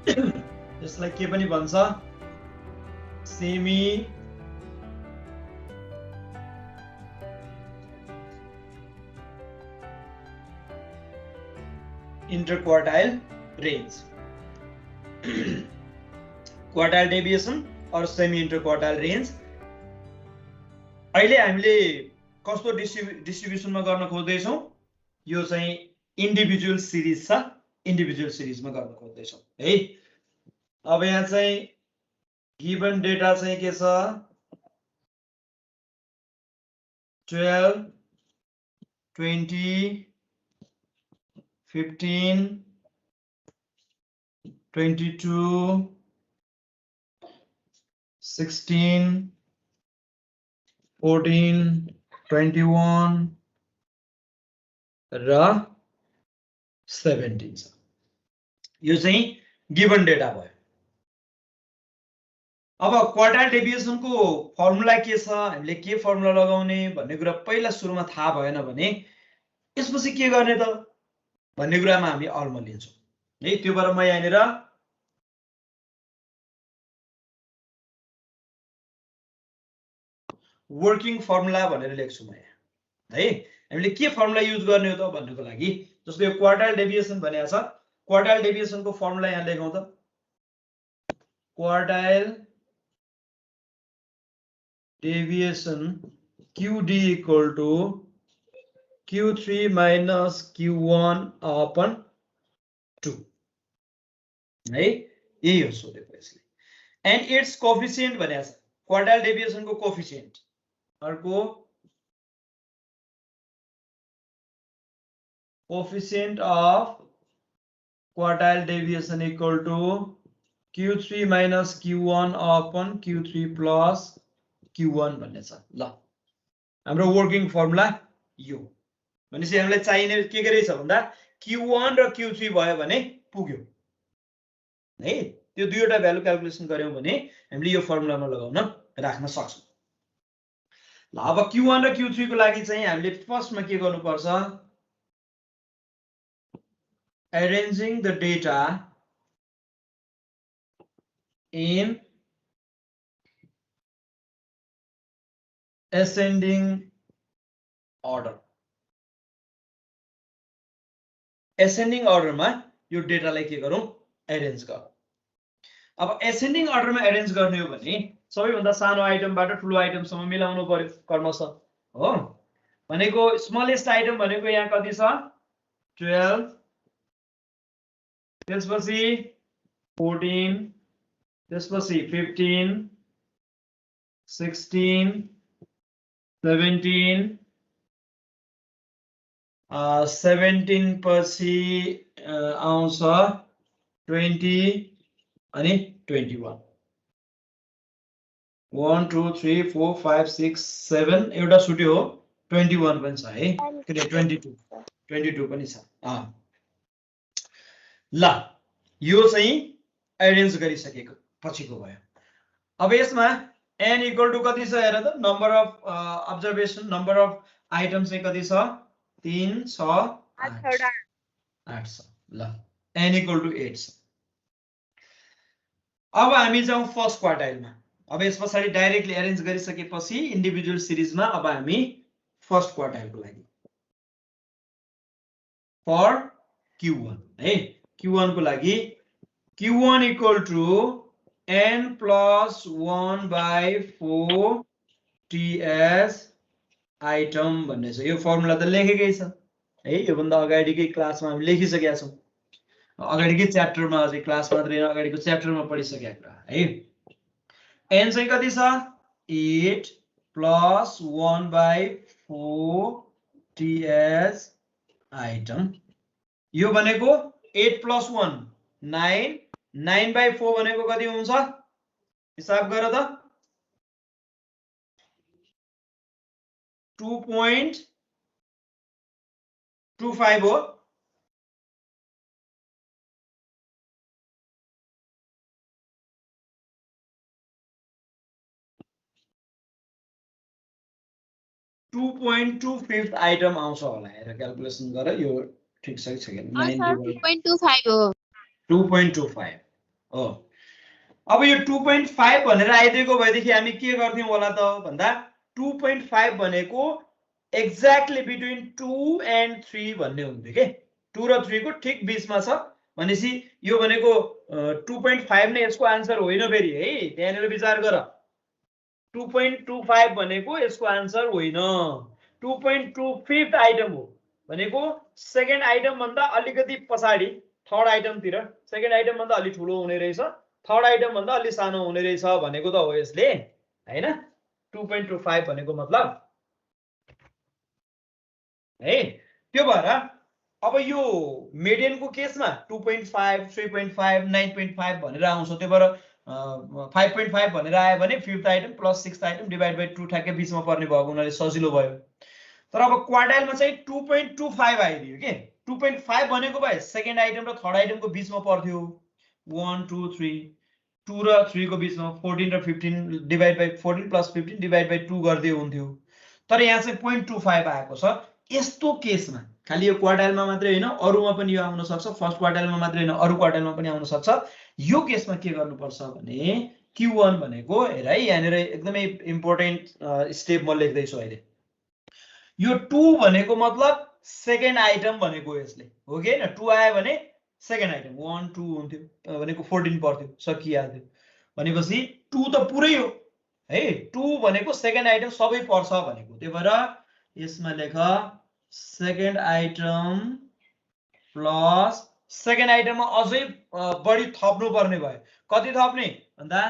त्यसलाई के पनि भन्छ semi interquartile range. Quartile deviation or semi interquartile range. अहिले हामीले कस्तो डिस्ट्रिब्युसनमा गर्न खोज्दैछौँ यो चाहिँ इन्डिभिजुअल सिरिज छ इन्डिभिजुअल सिरिजमा गर्न खोज्दैछौँ है अब यहाँ चाहिँ गिवन डेटा चाहिँ के छ 12 20 15 22 16 14 21 र 17 छ यो चाहिँ गिवन डेटा भयो अब क्वार्टाइल डेभिएसनको फर्मुला के छ हामीले के फर्मुला लगाउने भन्ने कुरा पहिला सुरुमा थाहा भएन भने यसपछि के गर्ने त भन्ने कुरामा हामी अल्म लिन्छौँ है त्यो भएर म यहाँनिर वर्किङ फर्मुला भनेर लेख्छु म यहाँ है हामीले के फर्मुला युज गर्ने हो त भन्नको लागि जस्तो यो क्वार्टाइल डेभिएसन भनेको छ क्वार्टाइल डेभिएसनको फर्मुला यहाँ लेखौँ त quartile deviation QD equal to Q3 minus Q1 upon 2 है यही हो सोधेको यसले एन्ड इट्स कोफिसिएन्ट भनेको छ क्वार्टाइल डेभिएसनको कोफिसिएन्ट अर्को coefficient of quartile deviation equal to Q3 minus Q1 upon Q3 plus Q1 भन्ने छ ल हाम्रो वर्किङ फर्मुला यो भनेपछि हामीलाई चाहिने के रहेछ भन्दा Q1 र Q3 भयो भने पुग्यो है त्यो दुईवटा भ्यालु क्याल्कुलेसन गर्यौं भने हामीले यो फर्मुलामा लगाउन राख्न सक्छौं ल अब Q1 र Q3 को लागि चाहिँ हामीले फर्स्टमा के गर्नुपर्छ arranging the data in ascending order ascending order मा यो डेटालाई के गरौँ अरेन्ज गरौँ अब एसेन्डिङ अर्डरमा अरेन्ज गर्ने हो भने सबैभन्दा सानो आइटमबाट ठुलो आइटमसम्म मिलाउनु पर्यो क्रमशः हो भनेको स्मलेस्ट आइटम भनेको यहाँ कति छ 12 त्यसपछि 14 त्यसपछि 15 16 17 17 पछि आउँछ 20 अनि 21 1 2 3 4 5 6 7 एउटा छुट्यो हो 21 पनि छ है किन 22 पनि छ ल यो चाहिँ अरेन्ज गरिसकेको पछिको भयो अब यसमा n इक्वल टु कति छ हेर त number of observation number of item चाहिँ कति छ 3 6 8 छ ल n इक्वल टु 8 छ अब हामी जाउँ फर्स्ट क्वार्टाइलमा अब यस पछाडी डाइरेक्टली अरेन्ज गरिसकेपछि इन्डिभिजुअल सिरिजमा अब हामी फर्स्ट क्वार्टाइलको लागि फर Q1 है Q1 को लागि Q1 equal to n plus 1 by 4 TS item भन्ने छ यो फर्मुला त लेखेकै छ है यो भन्दा अगाडिकै क्लासमा हामी लेखिसकेका छौं अगाडिकै च्याप्टरमा अझै क्लास मात्रै हैन अगाडिको च्याप्टरमा पढिसकेका कुरा है n चाहिँ कति छ 8 plus 1 by 4 TS आइटम यो भनेको 8 plus 1 9 9 by 4 भनेको कति हुन्छ हिसाब गर त 2.25 हो 2.25 आइटम आउँछ होला हेर क्याल्कुलेसन गर यो ठीक छ कि छैन 2.25 हो 2.25 हो। अब यो 2.5 भनेर आइदिएको भएदेखि हामी के गर्थ्यौं होला त भन्दा 2.5 भनेको एक्ज्याक्टली बिट्विन 2 and 3 भन्ने हुन्थ्यो के 2 र 3 को ठिक बीचमा छ भनेपछि यो भनेको 2.5 नै यसको आन्सर होइन फेरि है त्यहाँनिर विचार गर 2.25 भनेको यसको आन्सर होइन 2.25 आइटम हो भनेको सेकेन्ड आइटम भन्दा अलिकति पछाडी थर्ड आइटम तिर सेकेन्ड आइटम भन्दा अलि ठुलो हुने रहेछ थर्ड आइटम भन्दा अलि सानो हुने रहेछ भनेको त हो यसले हैन 2.25 भनेको मतलब है त्यो भएर अब यो मिडियनको केसमा 2.5 3.5 9.5 भनेर आउँछ त्यो भएर 5.5 भनेर आयो भने fifth item plus sixth item divide by 2 ठ्याक्कै बीचमा पर्ने भएको हुनाले सजिलो भयो तर अब क्वार्टाइलमा चाहिँ 2.25 आइदियो के 2.5 भनेको भए सेकेन्ड आइटम र थर्ड आइटमको बीचमा पर्थ्यो 1 2 3 2 र 3 को बीचमा 14 र 15 divide by 14 plus 15 divide by 2 गर्दै हुन्थ्यो तर यहाँ चाहिँ 0.25 आएको छ यस्तो केसमा खाली यो क्वार्टाइलमा मात्रै हैन अरुमा पनि यो आउन सक्छ फर्स्ट क्वार्टाइलमा मात्रै हैन अरु क्वार्टाइलमा पनि आउन सक्छ यो केसमा के गर्नुपर्छ भने Q1 भनेको हेर है यहाँनिर एकदमै इम्पोर्टेन्ट स्टेप म लेख्दै छु अहिले यो 2 भनेको मतलब सेकेन्ड आइटम भनेको यसले हो कि हैन 2 आयो भने सेकेन्ड आइटम 1 2 हुन्थ्यो भनेको 14 पर्थ्यो सकिहाल्थ्यो भनेपछि 2 त पुरै हो है 2 भनेको सेकेन्ड आइटम सबै पर्छ भनेको त्यो भएर यसमा लेख सेकेन्ड आइटम प्लस सेकेन्ड आइटममा अझै बढी थप्नु पर्ने भयो कति थप्ने भन्दा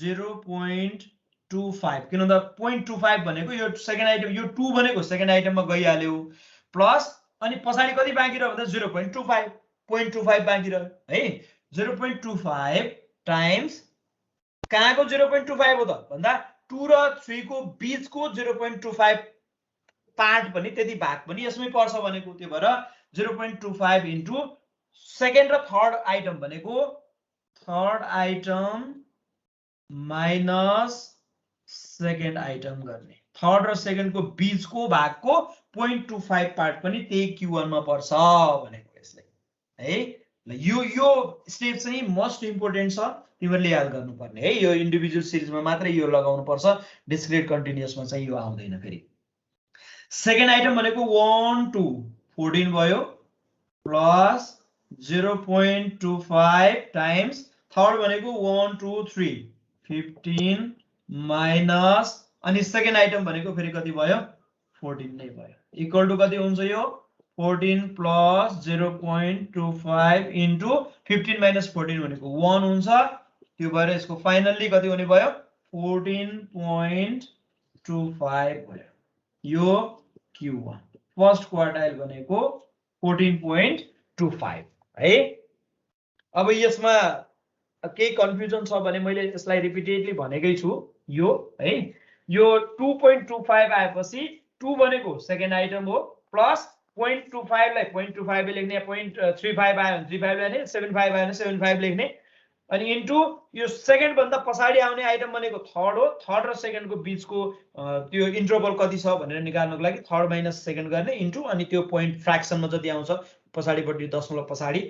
0.25 किन भन्दा 0.25 भनेको यो सेकेन्ड आइटम यो 2 भनेको सेकेन्ड आइटममा गइहाल्यो प्लस अनि पछाडी कति बाँकी रह्यो भन्दा 0.25 0.25 बाँकी रह्यो है 0.25 टाइम्स कहाँको 0.25 हो त भन्दा 2 र 3 को बीचको 0.25 पार्ट पनि त्यति भाग पनि यसमै पर्छ भनेको त्यो भएर 0.25 इन्टु सेकेन्ड र थर्ड आइटम भनेको third item minus second item गर्ने थर्ड र सेकेन्डको बीचको भागको 0.25 पार्ट पनि त्यही Q1 मा पर्छ भनेको यसले है ल यो स्टेप चाहिँ मोस्ट इम्पोर्टेन्ट छ तिमीहरुले याद गर्नुपर्ने है यो इन्डिभिजुअल सिरिजमा मात्रै यो लगाउनु पर्छ डिस्क्रिट कन्टिन्युअसमा चाहिँ यो आउँदैन फेरि सेकेन्ड आइटम भनेको 1 2 14 भयो प्लस 0.25 टाइम्स थर्ड भनेको 1 2 3 15 माइनस अनि सेकेन्ड आइटम भनेको फेरि कति भयो 14 नै भयो इक्वल टु कति हुन्छ यो 14 प्लस 0.25 इन्टु 15 माइनस 14 भनेको 1 हुन्छ त्यो भएर यसको फाइनल्ली कति हुने भयो 14.25 भयो यो Q1 फर्स्ट क्वार्टाइल भनेको 14.25 है अब यसमा केही कन्फ्युजन छ भने मैले यसलाई रिपिटेडली भनेकै छु यो है यो 2.25 आएपछि 2 भनेको सेकेन्ड आइटम हो प्लस 0.25 लाई 0.25 लेख्ने 0.35 आयो भने 35 लेख्ने 75 आयो भने 75 लेख्ने अनि इन्टु यो सेकेन्ड भन्दा पछाडी आउने आइटम भनेको थर्ड हो थर्ड र सेकेन्डको बीचको त्यो इन्टरभल कति छ भनेर निकाल्नको लागि थर्ड माइनस सेकेन्ड गर्ने इन्टु अनि त्यो पोइन्ट फ्र्याक्सनमा जति आउँछ पछाडीपट्टि दशमलव पछाडी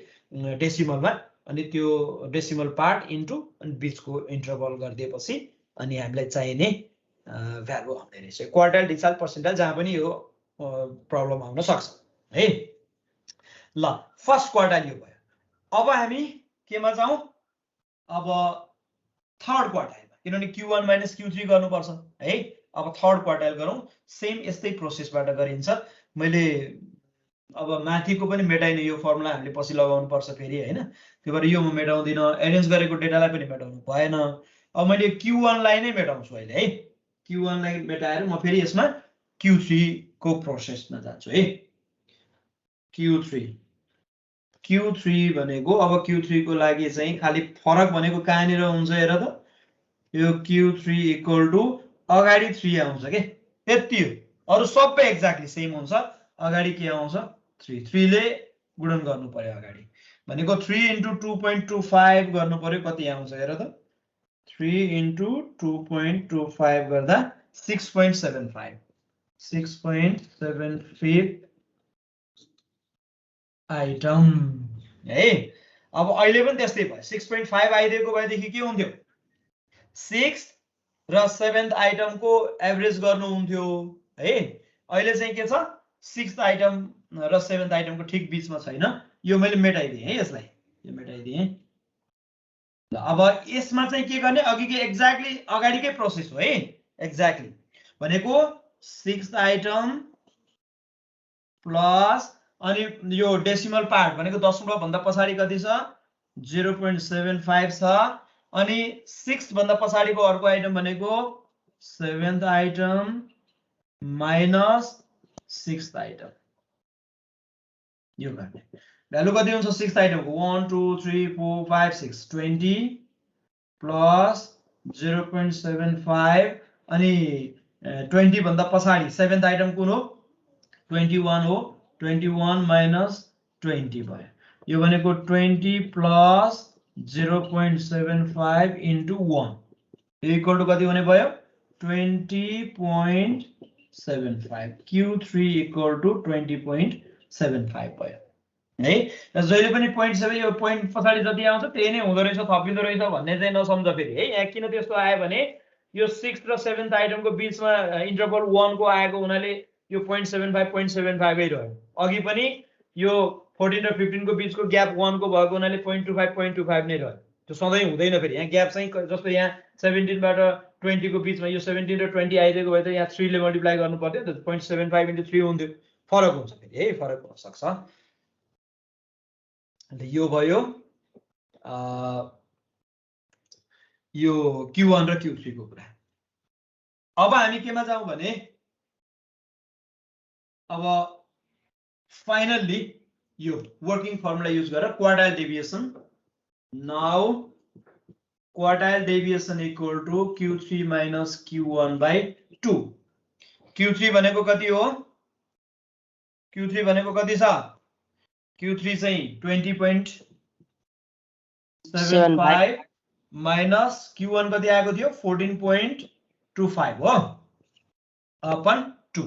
डेसिमलमा अनि त्यो डेसिमल पार्ट इन्टु अनि बीचको इन्टरभल गरिदिएपछि अनि हामीलाई चाहिने भ्यालु आउने रहेछ क्वार्टाइल डिसाइल पर्सेन्टाइल जहाँ पनि यो प्रब्लम आउन सक्छ है ल फर्स्ट क्वार्टाइल यो भयो अब हामी केमा जाउँ अब थर्ड क्वार्टाइलमा किनभने Q1 माइनस Q3 गर्नुपर्छ है अब थर्ड क्वार्टाइल गरौँ सेम यस्तै प्रोसेसबाट गरिन्छ मैले अब माथिको पनि मेटाइने यो फर्मुला हामीले पछि लगाउनु पर्छ फेरि हैन त्यो भएर यो म मेटाउँदिन एरेन्ज गरेको डेटालाई पनि मेटाउनु भएन अब मैले Q1 लाई नै मेटाउँछु अहिले है Q1 लाई मेटाएर म फेरि यसमा Q3 को प्रोसेसमा जान्छु है Q3 भनेको अब Q3 को लागि चाहिँ खाली फरक भनेको कहाँनिर हुन्छ हेर त यो Q3 इक्वल टु अगाडि 3 आउँछ के यति हो अरु सबै एक्ज्याक्टली सेम हुन्छ अगाडि के आउँछ 3 ले गुणन गर्नु पर्यो अगाडि भनेको 3 इन्टु 2.25 गर्नु पर्यो कति आउँछ हेर त 3 इन्टु 2.25 गर्दा 6.75 आइटम है अब अहिले पनि त्यस्तै भयो 6.5 आइदिएको भएदेखि के हुन्थ्यो 6 र 7th आइटमको एभरेज गर्नु हुन्थ्यो है अहिले चाहिँ के छ 6th आइटम र 7th आइटमको ठिक बीचमा छैन यो मैले मेटाइदिएँ है यसलाई यो मेटाइदिएँ ल अब यसमा चाहिँ के गर्ने अघिकै एक्ज्याक्टली अगाडिकै प्रोसेस हो है एक्ज्याक्टली भनेको 6th आइटम प्लस अनि यो डेसिमल पार्ट भनेको दशमलव भन्दा पछाडि कति छ 0.75 छ अनि 6 भन्दा पछाडिको अर्को आइटम भनेको 7th item minus 6th item यो गर्ने भ्यालु कति हुन्छ 6th आइटमको 1 2 3 4 5 6 20 प्लस 0.75 अनि 20 भन्दा पछाडि 7th आइटम कुन हो 21 हो 21 माइनस 20 भयो यो भनेको 20 प्लस 0.75 इन्टु 1 यो इक्वल टु कति हुने भयो 20.75 Q3 इक्वल टु 20.75 भयो है र जहिले पनि 0.7 यो पोइन्ट पछाडि जति आउँछ त्यही नै हुँदो रहेछ थपिँदो रहेछ भन्ने चाहिँ नसम्झ फेरि है यहाँ किन त्यस्तो आयो भने यो 6th र 7th आइटमको बीचमा इन्टरभल 1 को आएको हुनाले यो 0.75 रह्यो अघि पनि यो 14 र 15 को बीचको ग्याप 1 को भएको हुनाले 0.25 नै रह्यो त्यो सधैँ हुँदैन फेरि यहाँ ग्याप चाहिँ जस्तो यहाँ 17 बाट 20 को बीचमा यो 17 र 20 आइदिएको भए त यहाँ 3 ले मल्टिप्लाई गर्नु पर्थ्यो त 0.75 इन्टु 3 हुन्थ्यो फरक हुन्छ फेरि है फरक हुन सक्छ अन्त यो भयो यो Q1 र Q3 को कुरा अब हामी केमा जाउँ भने अब फाइनल्ली यो वर्किङ फर्मुला युज गरेर quartile deviation now quartile deviation equal to Q3 minus Q1 by 2 Q3 भनेको कति हो Q3 भनेको कति छ Q3 चाहिँ 20.75 माइनस Q1 कति आएको थियो 14.25 हो अपन 2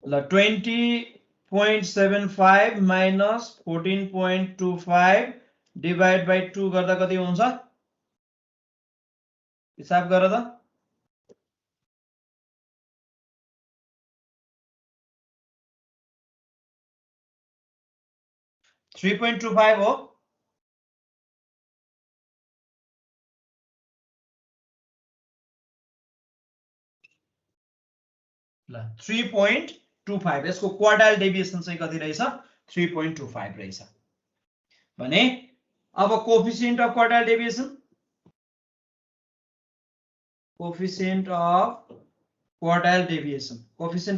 ल 20.75 माइनस 14.25 डिवाइड बाइ 2 गर्दा कति हुन्छ हिसाब गर त 3.25 हो ल 3.25 यसको क्वार्टाइल डेभिएसन चाहिँ कति रहेछ 3.25 रहेछ भने अब coefficient of quartile deviation coefficient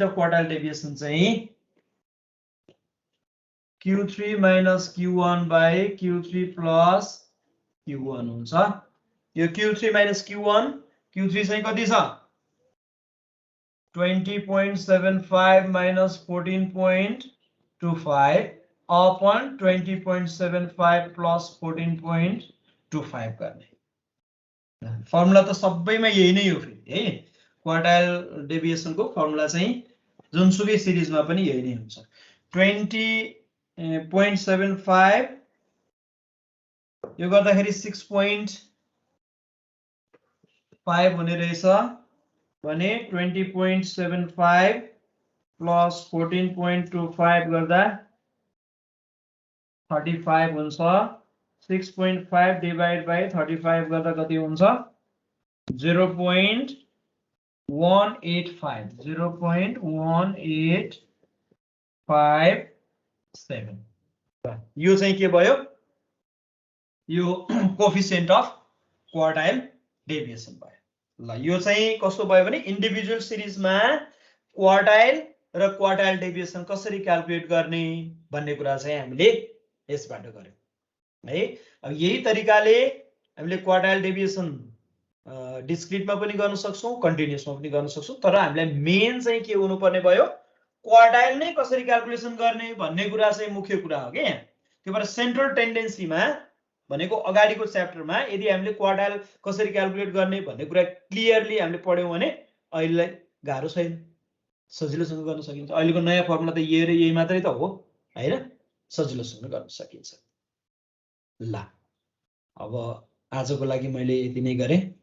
of quartile deviation चाहिँ Q3 minus Q1 by Q3 plus Q1 हुन्छ यो Q3 माइनस Q3 चाहिँ कति छ 20.75 माइनस 14.25 अपन 20.75 प्लस 14.25 गर्ने फर्मुला त सबैमा यही नै हो फेरि है क्वार्टाइल डेभिएसनको फर्मुला चाहिँ जुनसुकै सिरिजमा पनि यही नै हुन्छ 20.75 यो गर्दाखेरि 6.5 हुने रहेछ भने 20.75 प्लस 14.25 गर्दा 35 हुन्छ 6.5 डिवाइड बाइ 35 गर्दा कति हुन्छ 0.185 0.1857 यो चाहिँ के भयो यो कोएफिसिएन्ट अफ क्वार्टाइल डेभिएसन भयो ल यो चाहिँ कस्तो भयो भने इन्डिभिजुअल सिरिजमा क्वार्टाइल र क्वार्टाइल डेभिएसन कसरी क्याल्कुलेट गर्ने भन्ने कुरा चाहिँ हामीले यसबाट गर्यौं है अब यही तरिकाले हामीले क्वार्टाइल डेभिएसन डिस्क्रिटमा पनि गर्न सक्छौं कन्टिन्युअसमा पनि गर्न सक्छौं तर हामीलाई मेन चाहिँ के हुनुपर्ने भयो क्वार्टाइल नै कसरी क्याल्कुलेसन गर्ने भन्ने कुरा चाहिँ मुख्य कुरा हो के त्यो भएर सेन्ट्रल टेन्डेन्सीमा भनेको अगाडिको च्याप्टरमा यदि हामीले क्वार्टाइल कसरी क्याल्कुलेट गर्ने भन्ने कुरा क्लियरली हामीले पढ्यौं भने अहिलेलाई गाह्रो छैन सजिलोसँग गर्न सकिन्छ अहिलेको नयाँ फर्मुला त यही र यही मात्रै त हो हैन सजिलोसँग गर्न सकिन्छ। ल अब आजको लागि मैले यति नै गरेँ।